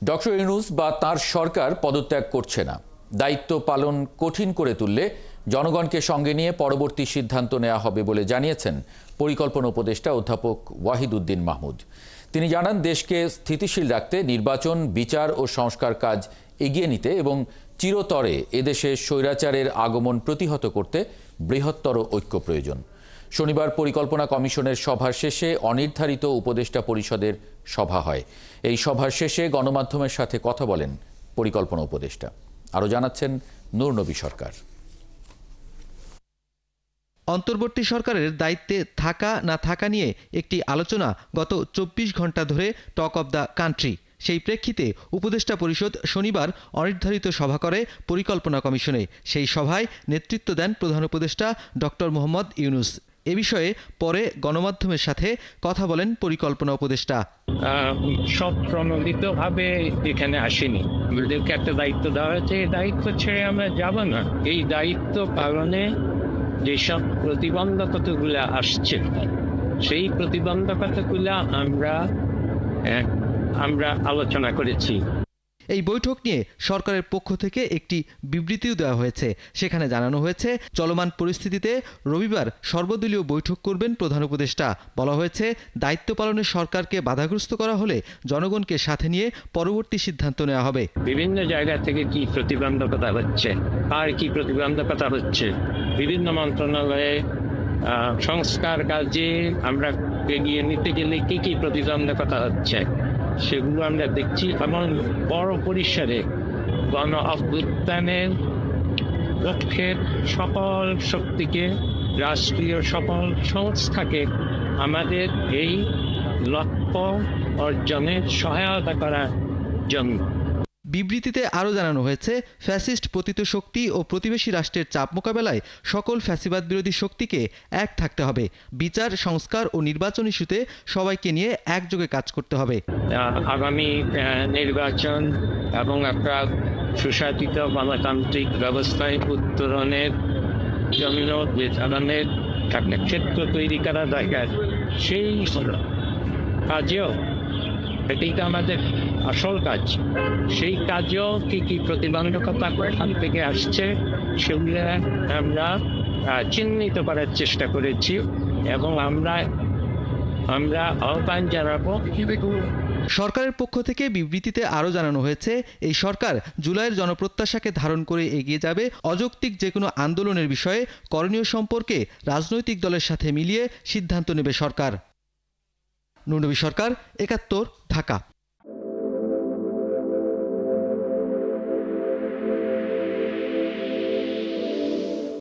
Doctor Yunus বা তার সরকার পদত্যাগ করছে না। দায়িত্ব পালন কঠিন করে তুললে জনগণকে সঙ্গে নিয়ে পরবর্তী সিদ্ধান্ত নেওয়া হবে বলে জানিয়েছেন পরিকল্পনা উপদেষ্টা অধ্যাপক ওয়াহিদ উদ্দিন মাহমুদ। তিনি জানান, দেশকে স্থিতিশীল রাখতে নির্বাচন, বিচার ও সংস্কার কাজ এগিয়ে নিতে এবং চিরতরে এদেশে স্বৈরাচারের আগমন প্রতিহত করতে বৃহত্তর ঐক্য প্রয়োজন। শনিবার পরিকল্পনা কমিশনের সভার শেষে অনির্ধারিত উপদেষ্টা পরিষদের সভা হয়। এই সভার শেষে গণমাধ্যমের সাথে কথা বলেন পরিকল্পনা উপদেষ্টা। আরও জানাচ্ছেন নূর নবী সরকার। অন্তর্বর্তী সরকারের দায়িত্বে থাকা না থাকা নিয়ে একটি আলোচনা গত ২৪ ঘন্টা ধরে টক অব দ্য কান্ট্রি। সেই প্রেক্ষিতে উপদেষ্টা পরিষদ শনিবার অনির্ধারিত সভা করে পরিকল্পনা কমিশনে। সেই সভায় নেতৃত্ব দেন প্রধান উপদেষ্টা ডক্টর মোহাম্মদ ইউনূস। এ বিষয়ে পরে গণমাধ্যমের সাথে কথা বলেন পরিকল্পনা উপদেষ্টা। সব প্রণোদিতভাবে এখানে আসেনি, আমাদেরকে একটা দায়িত্ব দেওয়া হয়েছে, এই দায়িত্ব ছেড়ে আমরা যাব না। এই দায়িত্ব পালনে যেসব প্রতিবন্ধকতাগুলো আসছে, সেই প্রতিবন্ধকতাগুলো আমরা আলোচনা করেছি। এই বৈঠক নিয়ে সরকারের পক্ষ থেকে একটি বিবৃতিও দেওয়া হয়েছে। সেখানে জানানো হয়েছে, চলমান পরিস্থিতিতে রবিবার সর্বদলীয় বৈঠক করবেন প্রধান উপদেষ্টা। বলা হয়েছে, দায়িত্ব পালনে সরকারকে বাধাগ্রস্ত করা হলে জনগণকে সাথে নিয়ে পরবর্তী সিদ্ধান্ত নেওয়া হবে। বিভিন্ন জায়গা থেকে কি প্রতিবন্ধকতা হচ্ছে, আর কি প্রতিবন্ধকতা হচ্ছে, বিভিন্ন মন্ত্রণালয়ে সংস্কার কাজে আমরা এগিয়ে নিতে গেলে কি কি প্রতিবন্ধকতা হচ্ছে, সেগুলো আমরা দেখছি। এমন বড় পরিসরে গণ অভ্যুত্থানের লক্ষ্যের সকল শক্তিকে, রাষ্ট্রীয় সকল সংস্থাকে আমাদের এই লক্ষ্য অর্জনে সহায়তা করার জন্য। বিবৃতিতে আরও জানানো হয়েছে, ফ্যাসিস্ট পতিত শক্তি ও প্রতিবেশী রাষ্ট্রের চাপ মোকাবেলায় সকল ফ্যাসিবাদ বিরোধী শক্তিকে এক থাকতে হবে। বিচার, সংস্কার ও নির্বাচন ইস্যুতে সবাইকে নিয়ে একযোগে কাজ করতে হবে। আগামী নির্বাচন এবং একটা সুশাসিত গণতান্ত্রিক ব্যবস্থায় উত্তরণের জন্য যে ধরনের একটা ক্ষেত্র তৈরি করা দরকার, সেই কাজেও এটাই তো আমাদের আসল কাজ। সেই কাজেও কি কি প্রতিবন্ধকতা এখান থেকে আসছে, সেগুলো আমরা চিহ্নিত করার চেষ্টা করেছি এবং আমরা আহ্বান জানাবো। সরকারের পক্ষ থেকে বিবৃতিতে আরও জানানো হয়েছে, এই সরকার জুলাইয়ের জনপ্রত্যাশাকে ধারণ করে এগিয়ে যাবে। অযৌক্তিক যে কোনো আন্দোলনের বিষয়ে করণীয় সম্পর্কে রাজনৈতিক দলের সাথে মিলিয়ে সিদ্ধান্ত নেবে সরকার। নূর নবী সরকার, ৭১, ঢাকা।